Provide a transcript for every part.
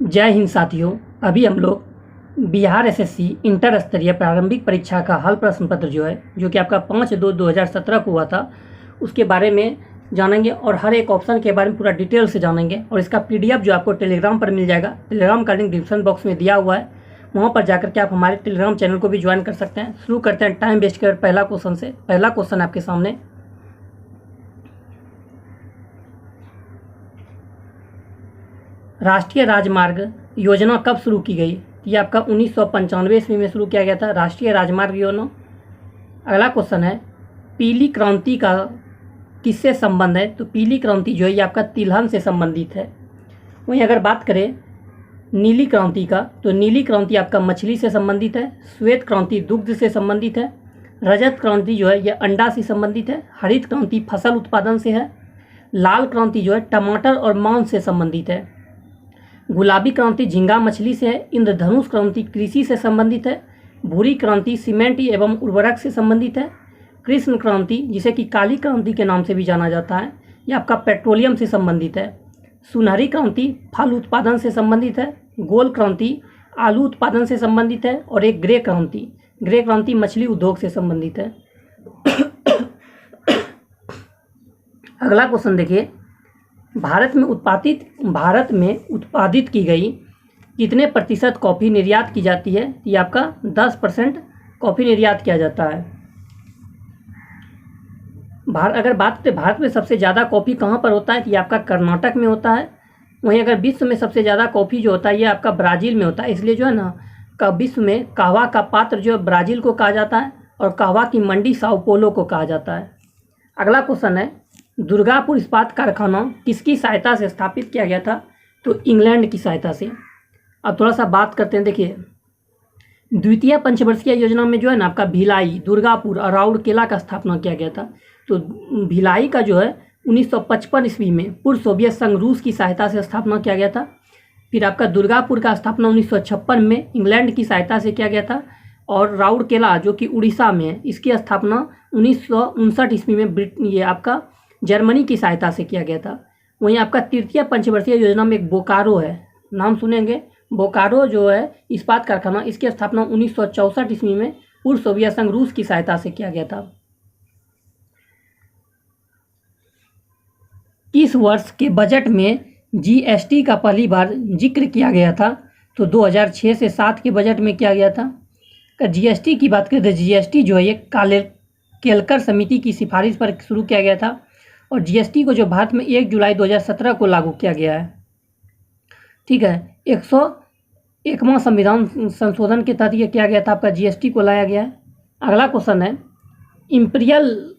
जय हिंद साथियों। अभी हम लोग बिहार एसएससी इंटर स्तरीय प्रारंभिक परीक्षा का हल प्रश्न पत्र जो कि आपका 5/2/2017 को हुआ था, उसके बारे में जानेंगे और हर एक ऑप्शन के बारे में पूरा डिटेल से जानेंगे। और इसका पीडीएफ जो आपको टेलीग्राम पर मिल जाएगा, टेलीग्राम का लिंक डिस्क्रिप्शन बॉक्स में दिया हुआ है, वहाँ पर जाकर के आप हमारे टेलीग्राम चैनल को भी ज्वाइन कर सकते हैं। शुरू करते हैं टाइम वेस्ट कर पहला क्वेश्चन से। पहला क्वेश्चन आपके सामने, राष्ट्रीय राजमार्ग योजना कब शुरू की गई? ये आपका 1995 ईस्वी में शुरू किया गया था, राष्ट्रीय राजमार्ग योजना। अगला क्वेश्चन है, पीली क्रांति का किससे संबंध है? तो पीली क्रांति जो है ये आपका तिलहन से संबंधित है। वहीं अगर बात करें नीली क्रांति का, तो नीली क्रांति आपका मछली से संबंधित है। श्वेत क्रांति दुग्ध से संबंधित है। रजत क्रांति जो है ये अंडा से संबंधित है। हरित क्रांति फसल उत्पादन से है। लाल क्रांति जो है टमाटर और मांस से संबंधित है। गुलाबी क्रांति झींगा मछली से है। इंद्रधनुष क्रांति कृषि से संबंधित है। भूरी क्रांति सीमेंट एवं उर्वरक से संबंधित है। कृष्ण क्रांति जिसे कि काली क्रांति के नाम से भी जाना जाता है, यह आपका पेट्रोलियम से संबंधित है। सुनहरी क्रांति फल उत्पादन से संबंधित है। गोल क्रांति आलू उत्पादन से संबंधित है। और एक ग्रे क्रांति मछली उद्योग से संबंधित है। अगला क्वेश्चन देखिए, भारत में उत्पादित की गई कितने प्रतिशत कॉफ़ी निर्यात की जाती है? ये आपका 10% कॉफ़ी निर्यात किया जाता है। अगर बात करें भारत में सबसे ज़्यादा कॉफ़ी कहाँ पर होता है, तो ये आपका कर्नाटक में होता है। वहीं अगर विश्व में सबसे ज़्यादा कॉफ़ी जो होता है ये आपका ब्राज़ील में होता है। इसलिए जो है ना विश्व में कहवा का पात्र जो है ब्राज़ील को कहा जाता है और कहवा की मंडी साओ पोलो को कहा जाता है। अगला क्वेश्चन है, दुर्गापुर इस्पात कारखाना किसकी सहायता से स्थापित किया गया था? तो इंग्लैंड की सहायता से। अब थोड़ा सा बात करते हैं, देखिए द्वितीय पंचवर्षीय योजना में जो है ना आपका भिलाई, दुर्गापुर और राउरकेला का स्थापना किया गया था। तो भिलाई का जो है 1955 ईस्वी में पूर्व सोवियत संघ रूस की सहायता से स्थापना किया गया था। फिर आपका दुर्गापुर का स्थापना 1956 में इंग्लैंड की सहायता से किया गया था। और राउरकेला जो कि उड़ीसा में है, इसकी स्थापना 1959 ईस्वी में ये आपका जर्मनी की सहायता से किया गया था। वहीं आपका तृतीय पंचवर्षीय योजना में एक बोकारो है, नाम सुनेंगे, बोकारो जो है इस्पात कारखाना, इसकी स्थापना 1964 ईस्वी में पूर्व सोवियत संघ रूस की सहायता से किया गया था। इस वर्ष के बजट में जीएसटी का पहली बार जिक्र किया गया था। तो 2006 से 7 के बजट में किया गया था। जीएसटी की बात करें तो जीएसटी जो है ये केलकर समिति की सिफारिश पर शुरू किया गया था। और जीएसटी को जो भारत में 1 जुलाई 2017 को लागू किया गया है। ठीक है, 101वां संविधान संशोधन के तहत ये किया गया था, आपका जीएसटी को लाया गया है। अगला क्वेश्चन है, इंपीरियल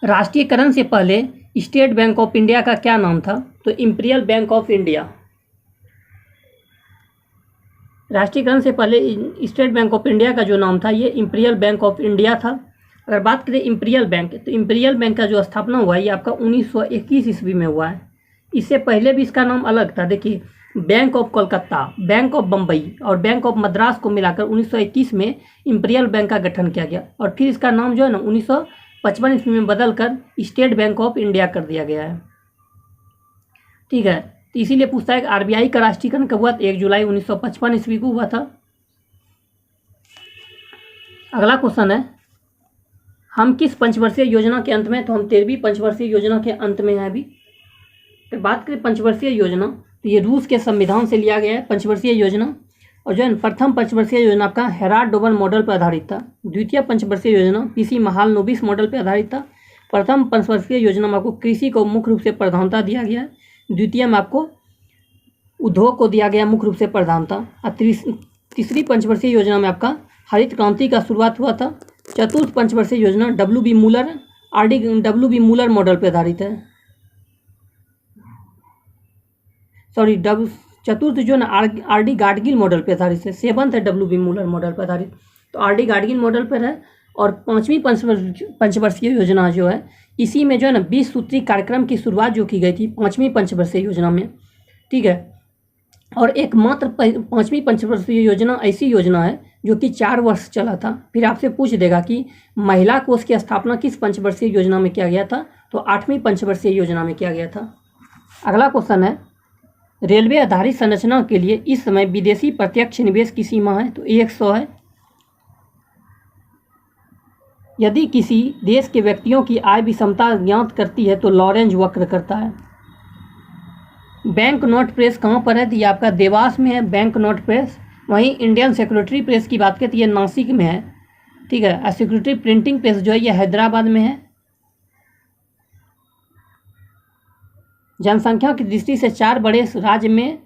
राष्ट्रीयकरण से पहले स्टेट बैंक ऑफ इंडिया का क्या नाम था? तो इंपीरियल बैंक ऑफ इंडिया। राष्ट्रीयकरण से पहले स्टेट बैंक ऑफ इंडिया का जो नाम था ये इंपीरियल बैंक ऑफ इंडिया था। अगर बात करें इंपीरियल बैंक, तो इंपीरियल बैंक का जो स्थापना हुआ है ये आपका 1921 ईस्वी में हुआ है। इससे पहले भी इसका नाम अलग था। देखिए, bank of Kolkata, bank of Bombay और बैंक ऑफ मद्रास को मिलाकर 1921 में इंपीरियल बैंक का गठन किया गया। और फिर इसका नाम जो है ना 1955 ईस्वी में बदलकर स्टेट बैंक ऑफ इंडिया कर दिया गया है। ठीक है, तो इसीलिए पूछता है कि आरबीआई का राष्ट्रीयकरण कब हुआ? 1 जुलाई 1955 ईस्वी को हुआ था। अगला क्वेश्चन है, हम किस पंचवर्षीय योजना के अंत में? तो हम 13वीं पंचवर्षीय योजना के अंत में है अभी। तो बात करें पंचवर्षीय योजना, तो ये रूस के संविधान से लिया गया है पंचवर्षीय योजना। और जो है प्रथम पंचवर्षीय योजना आपका हेराल्ड डोबल मॉडल पर आधारित था। द्वितीय पंचवर्षीय योजना पीसी महालनोबिस मॉडल पर आधारित था। प्रथम पंचवर्षीय योजना में आपको कृषि को मुख्य रूप से प्रधानता दिया गया है। द्वितीय में आपको उद्योग को दिया गया मुख्य रूप से प्रधानता। और तीसरी पंचवर्षीय योजना में आपका हरित क्रांति का शुरुआत हुआ था। चतुर्थ पंचवर्षीय योजना डब्ल्यू बी मूलर मॉडल पर आधारित है। चतुर्थ जो ना आर.डी. गाडगिल मॉडल पर आधारित है। 7th है डब्ल्यू बी मूलर मॉडल पर आधारित, तो आर.डी. गाडगिल मॉडल पर है। और 5वीं पंचवर्षीय योजना जो है, इसी में जो है ना 20 सूत्री कार्यक्रम की शुरुआत जो की गई थी 5वीं पंचवर्षीय योजना में। ठीक है, और एकमात्र 5वीं पंचवर्षीय योजना ऐसी योजना है जो कि 4 वर्ष चला था। फिर आपसे पूछ देगा कि महिला कोष की स्थापना किस पंचवर्षीय योजना में किया गया था? तो 8वीं पंचवर्षीय योजना में किया गया था। अगला क्वेश्चन है, रेलवे आधारित संरचना के लिए इस समय विदेशी प्रत्यक्ष निवेश की सीमा है, तो 100 है। यदि किसी देश के व्यक्तियों की आय विषमता ज्ञात करती है तो लॉरेंज वक्र करता है। बैंक नोट प्रेस कहाँ पर है, तो ये आपका देवास में है बैंक नोट प्रेस। वहीं इंडियन सिक्योरिटी प्रेस की बात करें तो ये नासिक में है, ठीक है। और सिक्योरिटी प्रिंटिंग प्रेस जो है ये हैदराबाद में है। जनसंख्या की दृष्टि से 4 बड़े राज्य में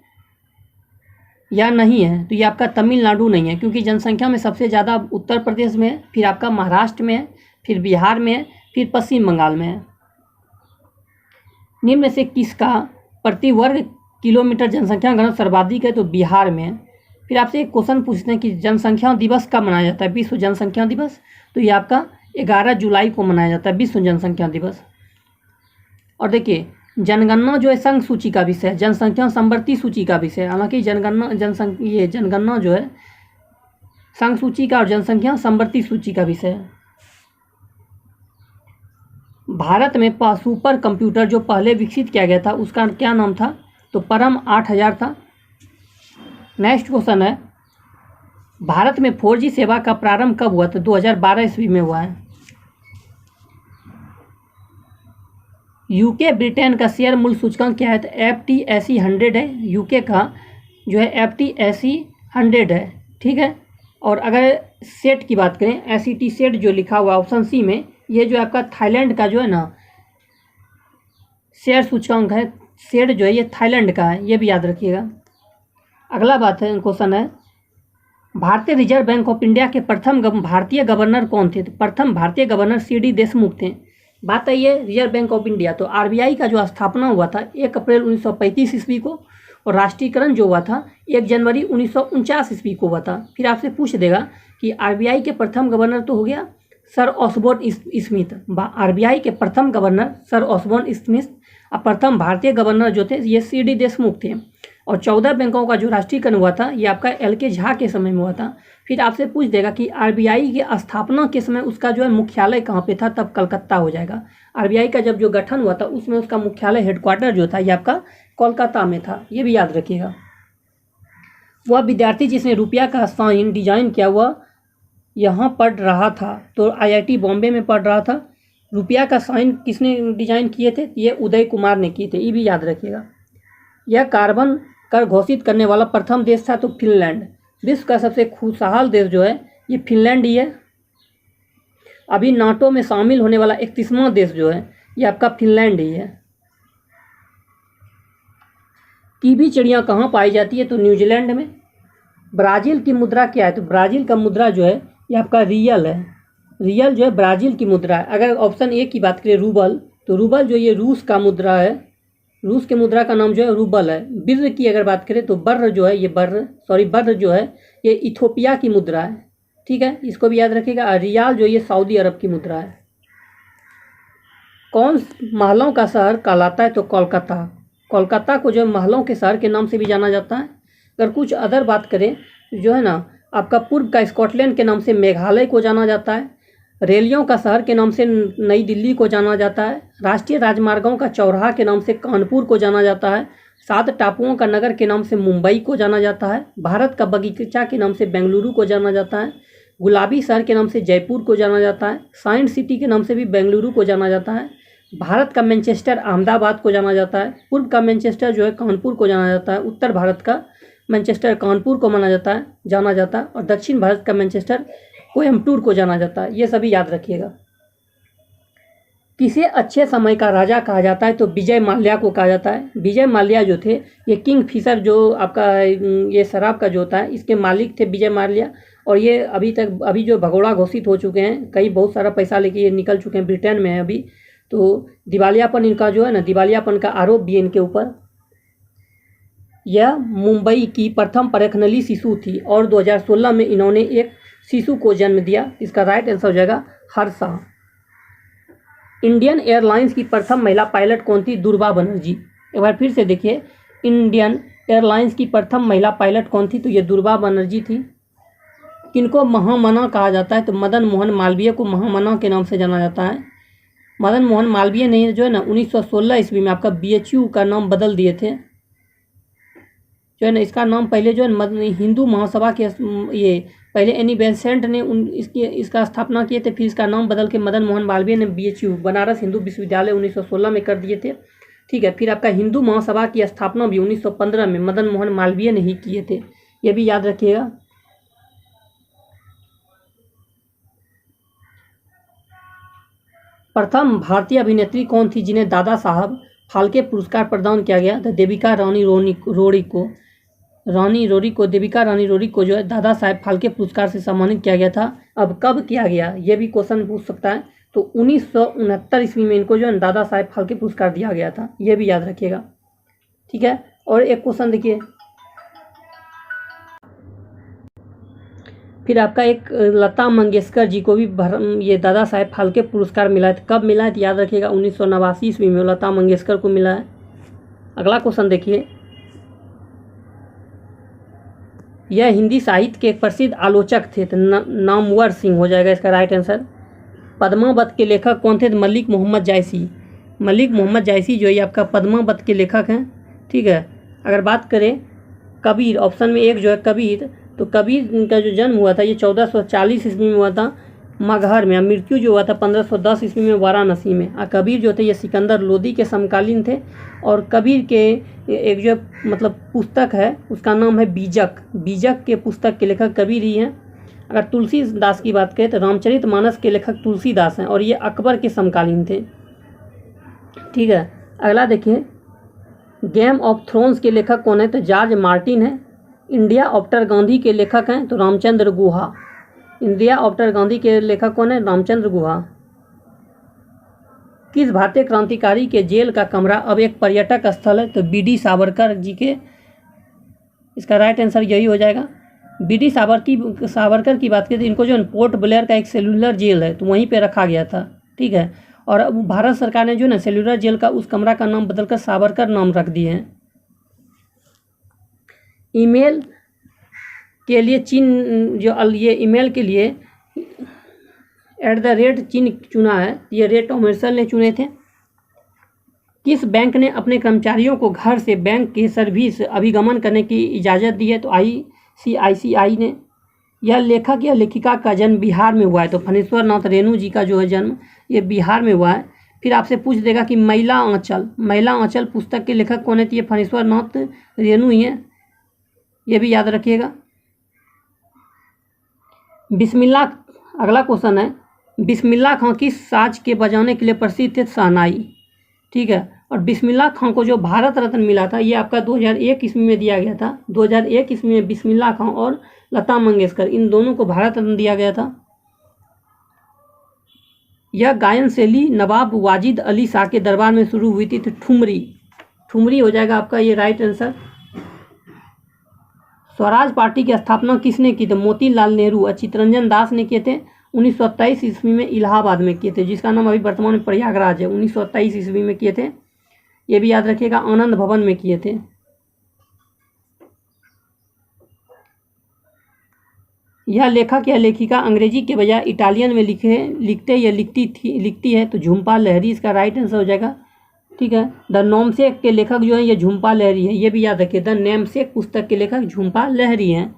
या नहीं है, तो ये आपका तमिलनाडु नहीं है, क्योंकि जनसंख्या में सबसे ज़्यादा उत्तर प्रदेश में है, फिर आपका महाराष्ट्र में है, फिर बिहार में है, फिर पश्चिम बंगाल में है। निम्न में से किसका प्रति वर्ग किलोमीटर जनसंख्या घनत्व सर्वाधिक है, तो बिहार में है। फिर आपसे एक क्वेश्चन पूछते हैं कि जनसंख्या दिवस कब मनाया जाता है, विश्व जनसंख्या दिवस, तो ये आपका 11 जुलाई को मनाया जाता है विश्व जनसंख्या दिवस। और देखिए जनगणना जो है संघ सूची का विषय है, जनसंख्या समवर्ती सूची का विषय है। हालांकि जनगणना जो है संघ सूची का और जनसंख्या समवर्ती सूची का विषय है। भारत में सुपर कंप्यूटर जो पहले विकसित किया गया था उसका क्या नाम था, तो परम 8000 था। नेक्स्ट क्वेश्चन है, भारत में 4G सेवा का प्रारंभ कब हुआ, तो 2012 ईस्वी में हुआ है। यूके ब्रिटेन का शेयर मूल्य सूचकांक क्या है, तो FTSE 100 है। यूके का जो है FTSE 100 है, ठीक है। और अगर सेट की बात करें, SET सेट जो लिखा हुआ ऑप्शन सी में, ये जो आपका थाईलैंड का जो है ना शेयर सूचकांक है, सेट जो है ये थाईलैंड का है, ये भी याद रखिएगा। अगला बात है क्वेश्चन है, भारतीय रिजर्व बैंक ऑफ इंडिया के प्रथम भारतीय गवर्नर कौन थे, तो प्रथम भारतीय गवर्नर CD देशमुख थे। बात है ये रिजर्व बैंक ऑफ इंडिया, तो RBI का जो स्थापना हुआ था 1 अप्रैल 1935 ईस्वी को, और राष्ट्रीयकरण जो हुआ था 1 जनवरी 1949 ईस्वी को हुआ था। फिर आपसे पूछ देगा कि RBI के प्रथम गवर्नर तो हो गया सर ऑसबोर्न स्मिथ, RBI के प्रथम गवर्नर सर ऑसबोर्न स्मिथ, और प्रथम भारतीय गवर्नर जो थे ये CD देशमुख थे। और 14 बैंकों का जो राष्ट्रीयकरण हुआ था ये आपका LK झा के समय में हुआ था। फिर आपसे पूछ देगा कि RBI की स्थापना के समय उसका जो है मुख्यालय कहाँ पे था, तब कलकत्ता हो जाएगा। RBI का जब जो गठन हुआ था उसमें उसका मुख्यालय हेडक्वार्टर जो था ये आपका कोलकाता में था, ये भी याद रखिएगा। वह विद्यार्थी जिसने रुपया का साइन डिजाइन किया हुआ यहाँ पढ़ रहा था, तो IIT बॉम्बे में पढ़ रहा था। रुपया का साइन किसने डिजाइन किए थे, ये उदय कुमार ने किए थे, ये भी याद रखिएगा। यह कार्बन कर घोषित करने वाला प्रथम देश था, तो फिनलैंड। विश्व का सबसे खुशहाल देश जो है ये फिनलैंड ही है। अभी नाटो में शामिल होने वाला 31वां देश जो है ये आपका फिनलैंड ही है। कीवी चिड़िया कहाँ पाई जाती है, तो न्यूजीलैंड में। ब्राज़ील की मुद्रा क्या है, तो ब्राज़ील का मुद्रा जो है ये आपका रियल है। रियल जो है ब्राज़ील की मुद्रा है। अगर ऑप्शन ए की बात करें रूबल, तो रूबल जो ये रूस का मुद्रा है, रूस के मुद्रा का नाम जो है रूबल है। बिर्र की अगर बात करें तो बर्र जो है ये बर्र जो है ये इथोपिया की मुद्रा है, ठीक है, इसको भी याद रखिएगा। रियाल जो ये सऊदी अरब की मुद्रा है। कौन महलों का शहर कहलाता है, तो कोलकाता। कोलकाता को जो है महलों के शहर के नाम से भी जाना जाता है। अगर कुछ अदर बात करें जो है ना, आपका पूर्व का स्कॉटलैंड के नाम से मेघालय को जाना जाता है। रेलियों का शहर के नाम से नई दिल्ली को जाना जाता है। राष्ट्रीय राजमार्गों का चौराहा के नाम से कानपुर को जाना जाता है। 7 टापुओं का नगर के नाम से मुंबई को जाना जाता है। भारत का बगीचा के नाम से बेंगलुरु को जाना जाता है। गुलाबी शहर के नाम से जयपुर को जाना जाता है। साइंस सिटी के नाम से भी बेंगलुरु को जाना जाता है। भारत का मैनचेस्टर अहमदाबाद को जाना जाता है। पूर्व का मैनचेस्टर जो है कानपुर को जाना जाता है। उत्तर भारत का मैनचेस्टर कानपुर को जाना जाता है और दक्षिण भारत का मैनचेस्टर कोयम्बटूर को जाना जाता है। ये सभी याद रखिएगा। किसे अच्छे समय का राजा कहा जाता है, तो विजय माल्या को कहा जाता है। विजय माल्या जो थे ये किंग फिशर जो आपका ये शराब का जो होता है इसके मालिक थे विजय माल्या। और ये अभी जो भगोड़ा घोषित हो चुके हैं, कई बहुत सारा पैसा लेके ये निकल चुके हैं, ब्रिटेन में है अभी। तो दिवालियापन इनका जो है ना, दिवालियापन का आरोप भी इनके ऊपर। यह मुंबई की प्रथम परखनली शिशु थी और 2016 में इन्होंने एक शिशु को जन्म दिया। इसका राइट आंसर हो जाएगा हर्षा। इंडियन एयरलाइंस की प्रथम महिला पायलट कौन थी, दुर्वा बनर्जी। एक बार फिर से देखिए, इंडियन एयरलाइंस की प्रथम महिला पायलट कौन थी, तो ये दुर्वा बनर्जी थी। किनको महामना कहा जाता है, तो मदन मोहन मालवीय को महामना के नाम से जाना जाता है। मदन मोहन मालवीय ने जो है ना 1916 ईस्वी में आपका BHU का नाम बदल दिए थे। जो है ना इसका नाम पहले जो है हिंदू महासभा के ये पहले एनी बेसेंट ने इसका स्थापना किए थे, फिर इसका नाम बदल के मदन मोहन मालवीय ने BHU बनारस हिंदू विश्वविद्यालय 1916 में कर दिए थे। ठीक है, फिर आपका हिंदू महासभा की स्थापना भी 1915 में मदन मोहन मालवीय ने ही किए थे, ये भी याद रखिएगा। प्रथम भारतीय अभिनेत्री कौन थी जिन्हें दादा साहब फाल्के पुरस्कार प्रदान किया गया? तो देविका रानी रोरी को देविका रानी रोरी को जो है दादा साहब फाल्के पुरस्कार से सम्मानित किया गया था। अब कब किया गया ये भी क्वेश्चन पूछ सकता है। तो 1969 ईस्वी में इनको जो है दादा साहब फाल्के पुरस्कार दिया गया था, ये भी याद रखिएगा। ठीक है, और एक क्वेश्चन देखिए, फिर आपका एक लता मंगेशकर जी को भी ये दादा साहेब फाल्के पुरस्कार मिला है। कब मिला है तो याद रखिएगा 1989 ईस्वी में लता मंगेशकर को मिला है। अगला क्वेश्चन देखिए, यह हिंदी साहित्य के एक प्रसिद्ध आलोचक थे, तो नामवर सिंह हो जाएगा इसका राइट आंसर। पद्मावत के लेखक कौन थे? मलिक मोहम्मद जायसी। मलिक मोहम्मद जायसी जो है आपका पद्मावत के लेखक हैं। ठीक है, अगर बात करें कबीर, ऑप्शन में एक जो है कबीर, तो कबीर का जो जन्म हुआ था ये 1440 ईस्वी में हुआ था मगहर में। मृत्यु जो हुआ था 1510 ईस्वी में वाराणसी में। कबीर जो थे ये सिकंदर लोदी के समकालीन थे। और कबीर के एक जो मतलब पुस्तक है उसका नाम है बीजक। बीजक के पुस्तक के लेखक कबीर ही हैं। अगर तुलसीदास की बात करें तो रामचरितमानस के लेखक तुलसीदास हैं और ये अकबर के समकालीन थे। ठीक है, अगला देखिए, गेम ऑफ थ्रोन्स के लेखक कौन है? तो जॉर्ज मार्टिन है। इंडिया आफ्टर गांधी के लेखक हैं तो रामचंद्र गुहा। इंडिया आफ्टर गांधी के लेखक कौन है? रामचंद्र गुहा। किस भारतीय क्रांतिकारी के जेल का कमरा अब एक पर्यटक स्थल है? तो BD सावरकर जी के, इसका राइट आंसर यही हो जाएगा। BD सावरकर की बात करें तो इनको जो पोर्ट ब्लेयर का एक सेलुलर जेल है तो वहीं पे रखा गया था। ठीक है, और अब भारत सरकार ने जो ना सेलुलर जेल का उस कमरा का नाम बदलकर सावरकर नाम रख दिए हैं। ईमेल के लिए चिन्ह जो ये ईमेल के लिए @ चिन्ह चुना है, ये रे टॉमर्सल ने चुने थे। किस बैंक ने अपने कर्मचारियों को घर से बैंक के सर्विस अभिगमन करने की इजाज़त दी है? तो ICICI ने। यह लेखक या लेखिका का जन्म बिहार में हुआ है, तो फणेश्वर नाथ रेणु जी का जो है जन्म ये बिहार में हुआ है। फिर आपसे पूछ देगा कि महिला आंचल पुस्तक के लेखक कौन है? तो ये फणेश्वर नाथ रेणु ही हैं, ये भी याद रखिएगा। बिस्मिल्लाह, अगला क्वेश्चन है, बिस्मिल्लाह खां किस साज के बजाने के लिए प्रसिद्ध थे? शहनाई। ठीक है, और बिस्मिल्लाह खां को जो भारत रत्न मिला था ये आपका 2001 ईस्वी में दिया गया था। 2001 ईस्वी में बिस्मिल्लाह खां और लता मंगेशकर इन दोनों को भारत रत्न दिया गया था। यह गायन शैली नवाब वाजिद अली शाह के दरबार में शुरू हुई थी, तो ठुमरी हो जाएगा आपका ये राइट आंसर। स्वराज पार्टी की स्थापना किसने की? तो मोतीलाल नेहरू और चित्तरंजन दास ने किए थे। 1923 ईस्वी में इलाहाबाद में किए थे, जिसका नाम अभी वर्तमान में प्रयागराज है। 1923 ईस्वी में किए थे, ये भी याद रखिएगा। आनंद भवन में किए थे। यह लेखक या लेखिका अंग्रेजी के बजाय इटालियन में लिखती है, तो झुम्पा लाहिरी इसका राइट आंसर हो जाएगा। ठीक है, द नेमसेक के लेखक जो है ये झुम्पा लाहिरी है, ये भी याद रखिए। द नेमसेक पुस्तक के लेखक झुम्पा लाहिरी हैं।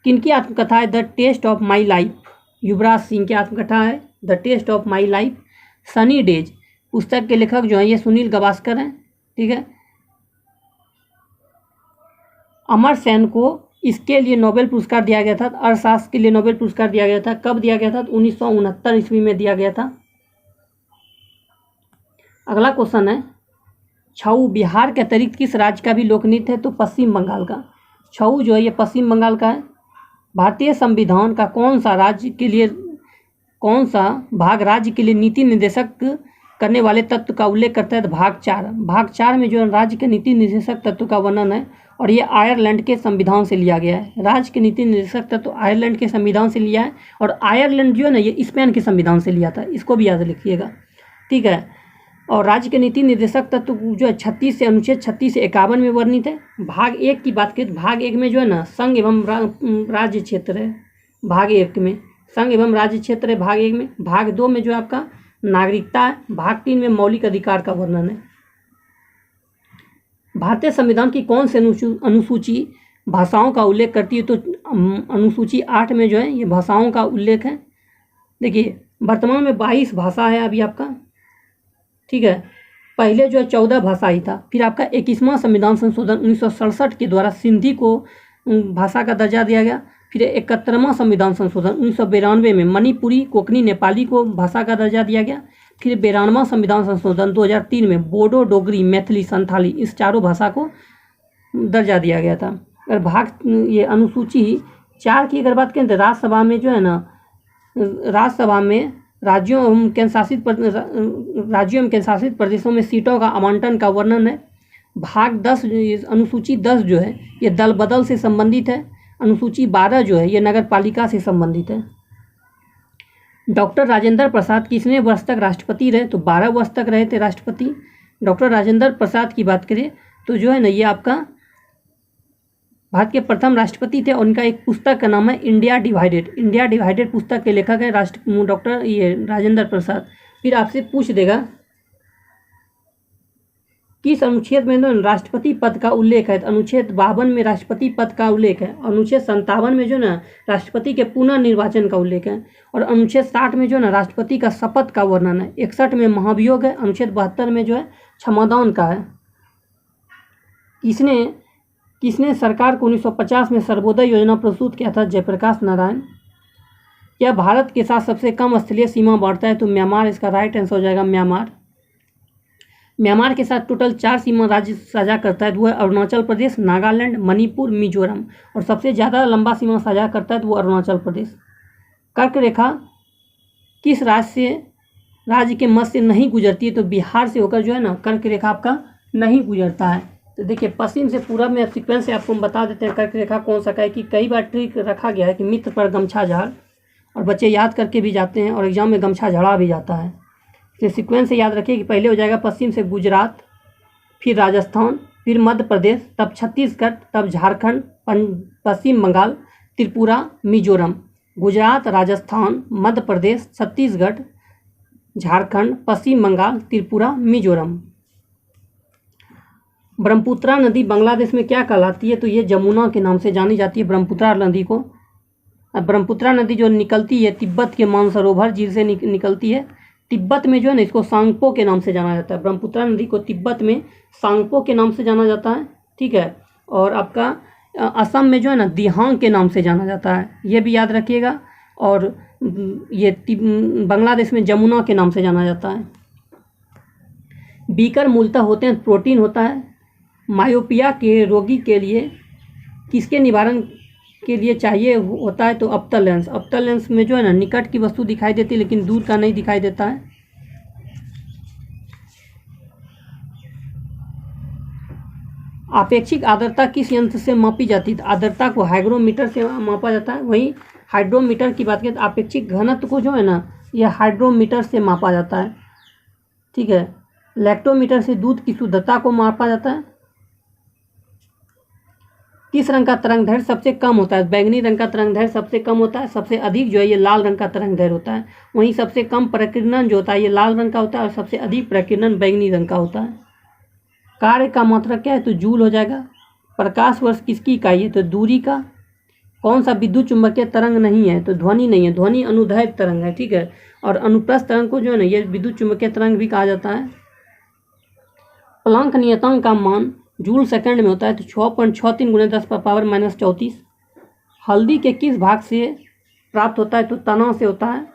किनकी आत्मकथा है? The Test of My Life. Yuvraj Singh की आत्मकथा है The Test of My Life. Sunny Days पुस्तक के लेखक जो हैं ये सुनील गावस्कर हैं। ठीक है, अमर सेन को इसके लिए नोबेल पुरस्कार दिया गया था, अर्थशास्त्र के लिए नोबेल पुरस्कार दिया गया था। कब दिया गया था? 1969 ईस्वी में दिया गया था। अगला क्वेश्चन है, छऊ बिहार के अतिरिक्त किस राज्य का भी लोकनृत्य है? तो पश्चिम बंगाल का। छऊ जो है ये पश्चिम बंगाल का है। भारतीय संविधान का कौन सा भाग राज्य के लिए नीति निर्देशक करने वाले तत्व का उल्लेख करता है? तो भाग 4 में जो राज्य के नीति निर्देशक तत्व का वर्णन है, और ये आयरलैंड के संविधान से लिया गया है। राज्य के नीति निर्देशक तत्व आयरलैंड के संविधान से लिया है, और आयरलैंड जो है ना ये स्पेन के संविधान से लिया था, इसको भी याद लिखिएगा। ठीक है, और राज्य के नीति निर्देशक तत्व जो है 36 से अनुच्छेद 36 से 51 में वर्णित है। भाग 1 की बात करें तो भाग 1 में जो है ना संघ एवं राज्य क्षेत्र है। भाग 1 में संघ एवं राज्य क्षेत्र है भाग 1 में। भाग 2 में जो आपका नागरिकता है। भाग 3 में मौलिक अधिकार का वर्णन है। भारतीय संविधान की कौन सी अनुसूची भाषाओं का उल्लेख करती है? तो अनुसूची 8 में जो है ये भाषाओं का उल्लेख है। देखिए वर्तमान में 22 भाषा है अभी आपका, ठीक है। पहले जो है 14 भाषा ही था। फिर आपका 21वां संविधान संशोधन 1967 के द्वारा सिंधी को भाषा का दर्जा दिया गया। फिर 71वां संविधान संशोधन 1992 में मणिपुरी, कोंकणी, नेपाली को भाषा का दर्जा दिया गया। फिर 92वां संविधान संशोधन 2003 में बोडो, डोगरी, मैथिली, संथाली इस चारों भाषा को दर्जा दिया गया था। अगर भाग ये अनुसूची 4 की अगर बात करें तो राज्यसभा में जो है ना, राज्यसभा में राज्यों एवं केंद्रशासित प्रदेशों में सीटों का आवंटन का वर्णन है। भाग 10 अनुसूची 10 जो है ये दल बदल से संबंधित है। अनुसूची 12 जो है ये नगर पालिका से संबंधित है। डॉक्टर राजेंद्र प्रसाद कितने वर्ष तक राष्ट्रपति रहे? तो 12 वर्ष तक रहे थे राष्ट्रपति। डॉक्टर राजेंद्र प्रसाद की बात करें तो जो है ना ये आपका भारत के प्रथम राष्ट्रपति थे। उनका एक पुस्तक का नाम है इंडिया डिवाइडेड। इंडिया डिवाइडेड पुस्तक के लेखक है डॉक्टर ये राजेंद्र प्रसाद। फिर आपसे पूछ देगा किस अनुच्छेद में जो राष्ट्रपति पद का उल्लेख है? तो अनुच्छेद 52 में राष्ट्रपति पद का उल्लेख है। अनुच्छेद 57 में जो ना राष्ट्रपति के पुनर्निर्वाचन का उल्लेख है। और अनुच्छेद 60 में जो ना राष्ट्रपति का शपथ का वर्णन है। 61 में महाभियोग है। अनुच्छेद 72 में जो है क्षमादान का है। किसने सरकार को 1950 में सर्वोदय योजना प्रस्तुत किया था? जयप्रकाश नारायण। यह भारत के साथ सबसे कम स्थलीय सीमा बांटता है? तो म्यांमार इसका राइट आंसर हो जाएगा, म्यांमार। म्यांमार के साथ टोटल 4 सीमा राज्य साझा करता है, तो वह अरुणाचल प्रदेश, नागालैंड, मणिपुर, मिजोरम। और सबसे ज़्यादा लंबा सीमा साझा करता है तो वो अरुणाचल प्रदेश। कर्क रेखा किस राज्य के मध्य से नहीं गुजरती है? तो बिहार से होकर जो है ना कर्क रेखा आपका नहीं गुजरता है। तो देखिए पश्चिम से पूरब में सीक्वेंस से आपको हम बता देते हैं कर्क रेखा कौन सा का है। कि कई बार ट्रिक रखा गया है कि मित्र पर गमछा झाड़, और बच्चे याद करके भी जाते हैं और एग्जाम में गमछा झड़ा भी जाता है। तो सीक्वेंस से याद रखिए कि पहले हो जाएगा पश्चिम से गुजरात, फिर राजस्थान, फिर मध्य प्रदेश, तब छत्तीसगढ़, तब झारखंड, पश्चिम बंगाल, त्रिपुरा, मिजोरम। गुजरात, राजस्थान, मध्य प्रदेश, छत्तीसगढ़, झारखंड, पश्चिम बंगाल, त्रिपुरा, मिजोरम। ब्रह्मपुत्रा नदी बांग्लादेश में क्या कहलाती है? तो ये जमुना के नाम से जानी जाती है ब्रह्मपुत्रा नदी को। अब ब्रह्मपुत्रा नदी जो निकलती है तिब्बत के मानसरोवर झील से निकलती है। तिब्बत में जो है ना इसको सांगपो के नाम से जाना जाता है। ब्रह्मपुत्रा नदी को तिब्बत में सांगपो के नाम से जाना जाता है, ठीक है। और आपका असम में जो है ना दिहांग के नाम से जाना जाता है, ये भी याद रखिएगा। और ये बांग्लादेश में जमुना के नाम से जाना जाता है। बीकर मूलतः होते हैं प्रोटीन होता है। मायोपिया के रोगी के लिए किसके निवारण के लिए चाहिए होता है? तो अवतल लेंस। अवतल लेंस में जो है ना निकट की वस्तु दिखाई देती है लेकिन दूर का नहीं दिखाई देता है। आपेक्षिक आर्द्रता किस यंत्र से मापी जाती है? आर्द्रता को हाइग्रोमीटर से मापा जाता है। वहीं हाइड्रोमीटर की बात करें तो आपेक्षिक घनत्व को जो है ना यह हाइड्रोमीटर से मापा जाता है, ठीक है। लैक्टोमीटर से दूध की शुद्धता को मापा जाता है। किस रंग का तरंगदैर्घ्य सबसे कम होता है? बैंगनी रंग का तरंगदैर्घ्य सबसे कम होता है। सबसे अधिक जो है ये लाल रंग का तरंगदैर्घ्य होता है। वहीं सबसे कम प्रकीर्णन जो होता है ये लाल रंग का होता है और सबसे अधिक प्रकीर्णन बैंगनी रंग का होता है। कार्य का मात्रक क्या है? तो जूल हो जाएगा। प्रकाश वर्ष किसकी इकाई है? तो दूरी का। कौन सा विद्युत चुंबकीय तरंग नहीं है? तो ध्वनि नहीं है, ध्वनि अनुदैर्घ्य तरंग है, ठीक है। और अनुप्रस्थ तरंग को जो है ना ये विद्युत चुंबकीय तरंग भी कहा जाता है। प्लांक नियतांक का मान जूल सेकंड में होता है, तो 6.63 × 10⁻⁻34। हल्दी के किस भाग से प्राप्त होता है? तो तना से होता है।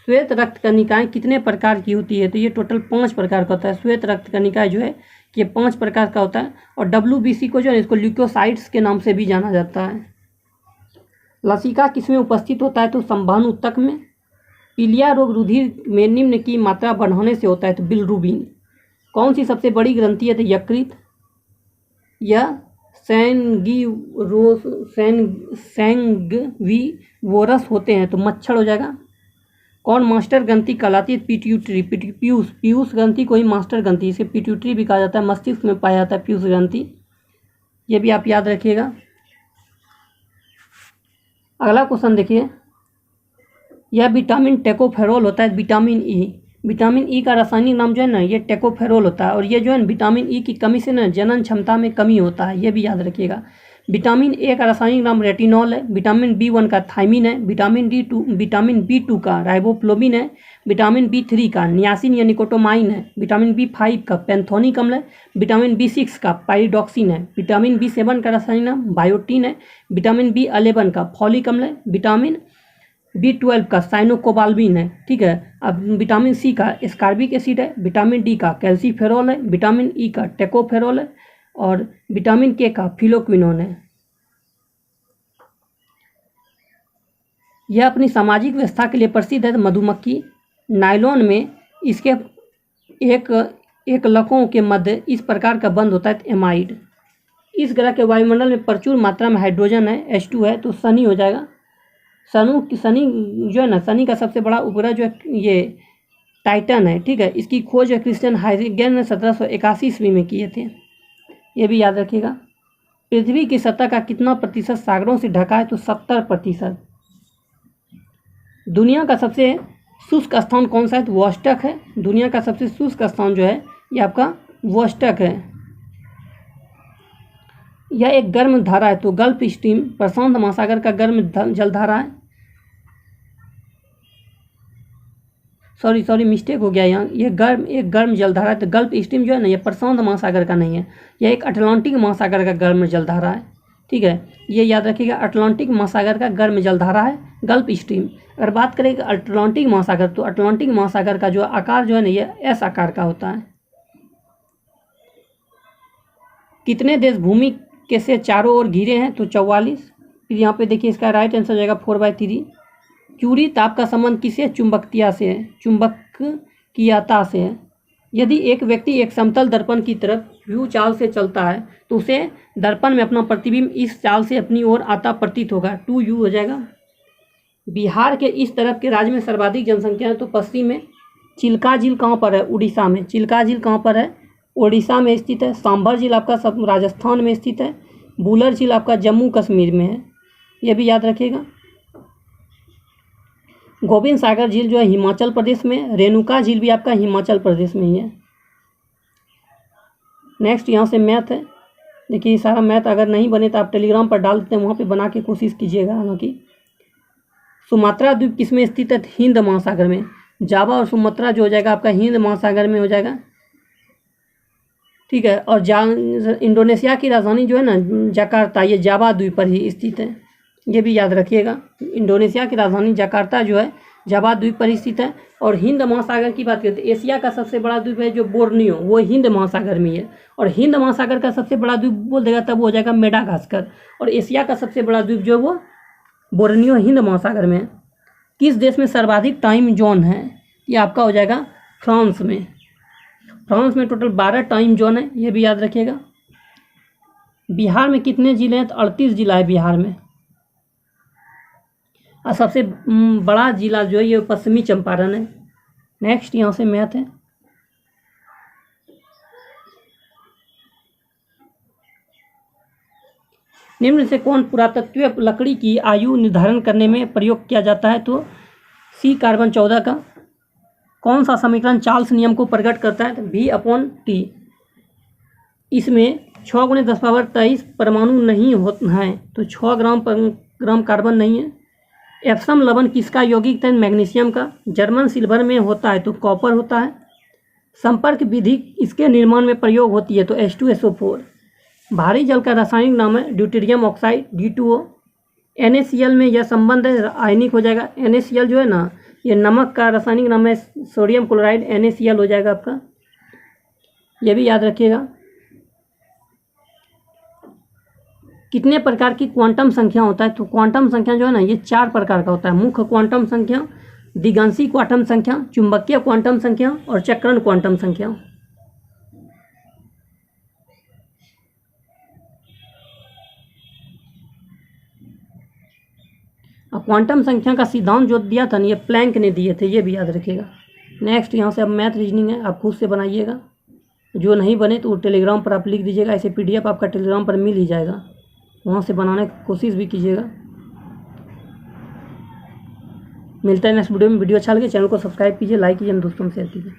श्वेत रक्त कणिकाएं कितने प्रकार की होती है? तो ये टोटल 5 प्रकार का होता है। श्वेत रक्त कणिकाएं जो है ये 5 प्रकार का होता है। और WBC को जो है इसको ल्यूकोसाइट्स के नाम से भी जाना जाता है। लसिका किसमें उपस्थित होता है? तो संवहन ऊतक में। पीलिया रोग रुधिर में निम्न की मात्रा बढ़ाने से होता है, तो बिलिरुबिन। कौन सी सबसे बड़ी ग्रंथि है? तो यकृत या सैंग्विवोरस होते हैं, तो मच्छर हो जाएगा। कौन मास्टर ग्रंथि कहलाती है? पिट्यूटरी। पीयूष ग्रंथि को ही मास्टर ग्रंथि, इसे पिट्यूटरी भी कहा जाता है। मस्तिष्क में पाया जाता है पीयूष ग्रंथि, ये भी आप याद रखिएगा। अगला क्वेश्चन देखिए, यह विटामिन टेकोफेरोल होता है, विटामिन ई। विटामिन ई का रासायनिक नाम जो है ना ये टेकोफेरोल होता है, और ये जो है विटामिन ई की कमी से ना जनन क्षमता में कमी होता है, ये भी याद रखिएगा। विटामिन ए का रासायनिक नाम रेटिनॉल है। विटामिन बी1 का थायमिन है। विटामिन बी2 का राइबोफ्लोविन है। विटामिन बी3 का नियासिन या निकोटोमाइन है। विटामिन बी5 का पैंथोनिक अम्ल है। विटामिन बी6 का पाइरिडॉक्सिन है। विटामिन बी7 का रासायनिक नाम बायोटीन है। विटामिन बी11 का फॉलिक अम्ल है। विटामिन बी12 का साइनोकोबाल्बिन है। ठीक है। अब विटामिन सी का एस्कॉर्बिक एसिड है। विटामिन डी का कैल्सीफेरोल है। विटामिन ई का टेकोफेरोल है, और विटामिन के का फिलोक्विनोन है। यह अपनी सामाजिक व्यवस्था के लिए प्रसिद्ध है। मधुमक्खी नायलॉन में इसके एक लकों के मध्य इस प्रकार का बंध होता है एमाइड। इस ग्रह के वायुमंडल में प्रचुर मात्रा में हाइड्रोजन है, H2 है, तो शनि हो जाएगा। शनि जो है ना, शनि का सबसे बड़ा उपग्रह जो है ये टाइटन है। ठीक है। इसकी खोज क्रिश्चियन हाइगेन ने 1781 ईस्वी में किए थे, ये भी याद रखिएगा। पृथ्वी की सतह का कितना प्रतिशत सागरों से ढका है, तो 70%। दुनिया का सबसे शुष्क स्थान कौन सा है, तो वोस्टक है। दुनिया का सबसे शुष्क स्थान जो है ये आपका वोस्टक है। यह एक गर्म धारा है, तो गल्फ स्ट्रीम प्रशांत महासागर का गर्म जलधारा है। सॉरी मिस्टेक हो गया यहाँ, ये एक गर्म जलधारा है। तो गल्फ स्ट्रीम जो है ना ये प्रशांत महासागर का नहीं है, यह एक अटलांटिक महासागर का गर्म जलधारा है। ठीक है, ये याद रखिएगा, अटलांटिक महासागर का गर्म जलधारा है गल्फ स्ट्रीम। अगर बात करें अटलांटिक महासागर, तो अटलांटिक महासागर का जो आकार जो है ना ये एस आकार का होता है। कितने देश भूमि के से चारों ओर घिरे हैं, तो 44। फिर यहाँ पे देखिए इसका राइट आंसर हो जाएगा 4/3। क्यूरी ताप का संबंध किसे, चुंबकत्या से है, चुंबकीयता से है। यदि एक व्यक्ति एक समतल दर्पण की तरफ व्यू चाल से चलता है, तो उसे दर्पण में अपना प्रतिबिंब इस चाल से अपनी ओर आता प्रतीत होगा, 2u हो जाएगा। बिहार के इस तरफ के राज्य में सर्वाधिक जनसंख्या है, तो पश्चिम में। चिल्का झील कहाँ पर है, उड़ीसा में। चिल्का झील कहाँ पर है, उड़ीसा में स्थित है। सांभर झील आपका सब राजस्थान में स्थित है। बुलर झील आपका जम्मू कश्मीर में है, यह भी याद रखिएगा। गोविंद सागर झील जो है हिमाचल प्रदेश में। रेणुका झील भी आपका हिमाचल प्रदेश में ही है। नेक्स्ट यहाँ से मैथ है। देखिए सारा मैथ अगर नहीं बने तो आप टेलीग्राम पर डाल देते हैं, वहाँ पे बना के कोशिश कीजिएगा। हालांकि सुमात्रा द्वीप किसमें स्थित है, हिंद महासागर में। जावा और सुमात्रा जो हो जाएगा आपका हिंद महासागर में हो जाएगा। ठीक है। और इंडोनेशिया की राजधानी जो है ना जकार्ता, ये जावा द्वीप पर ही स्थित है, ये भी याद रखिएगा। इंडोनेशिया की राजधानी जकार्ता जो है जावा द्वीप पर स्थित है। और हिंद महासागर की बात करते हैं, एशिया का सबसे बड़ा द्वीप है जो बोर्नियो, वो हिंद महासागर में है। और हिंद महासागर का सबसे बड़ा द्वीप बोल देगा तब हो जाएगा मेडागास्कर। और एशिया का सबसे बड़ा द्वीप जो है वो बोर्नियो हिंद महासागर में है। किस देश में सर्वाधिक टाइम जोन है, ये आपका हो जाएगा फ्रांस में। फ्रांस में टोटल 12 टाइम जोन है, ये भी याद रखिएगा। बिहार में कितने जिले हैं, तो 38 जिला है बिहार में। और सबसे बड़ा जिला जो है ये पश्चिमी चंपारण है। नेक्स्ट यहाँ से मैथ है। निम्न से कौन पुरातत्वीय लकड़ी की आयु निर्धारण करने में प्रयोग किया जाता है, तो सी कार्बन 14 का। कौन सा समीकरण चार्ल्स नियम को प्रकट करता है, तो V/T। इसमें 6 × 10⁻23 परमाणु नहीं होते हैं, तो 6 ग्राम कार्बन नहीं है। एप्सम लवण किसका यौगिक है, मैग्नीशियम का। जर्मन सिल्वर में होता है तो कॉपर होता है। संपर्क विधि इसके निर्माण में प्रयोग होती है, तो H2SO4। भारी जल का रासायनिक नाम है ड्यूटेरियम ऑक्साइड, D2O। NaCl में यह संबंध है आयनिक हो जाएगा। NaCl जो है ना ये नमक का रासायनिक नाम है सोडियम क्लोराइड, NaCl हो जाएगा आपका, यह भी याद रखिएगा। कितने प्रकार की क्वांटम संख्या होता है, तो क्वांटम संख्या जो है ना ये 4 प्रकार का होता है। मुख्य क्वांटम संख्या, दिगांशी क्वांटम संख्या, चुंबकीय क्वांटम संख्या और चक्रण क्वांटम संख्या। अब क्वांटम संख्या का सिद्धांत जो दिया था ना ये प्लैंक ने दिए थे, ये भी याद रखिएगा। नेक्स्ट यहाँ से अब मैथ रीजनिंग है, आप खुद से बनाइएगा। जो नहीं बने तो टेलीग्राम पर आप लिख दीजिएगा, ऐसे PDF आपका टेलीग्राम पर मिल ही जाएगा, वहाँ से बनाने की कोशिश भी कीजिएगा। मिलता है नेक्स्ट वीडियो में। वीडियो अच्छा लगे चैनल को सब्सक्राइब कीजिए, लाइक कीजिए, दोस्तों में शेयर कीजिए।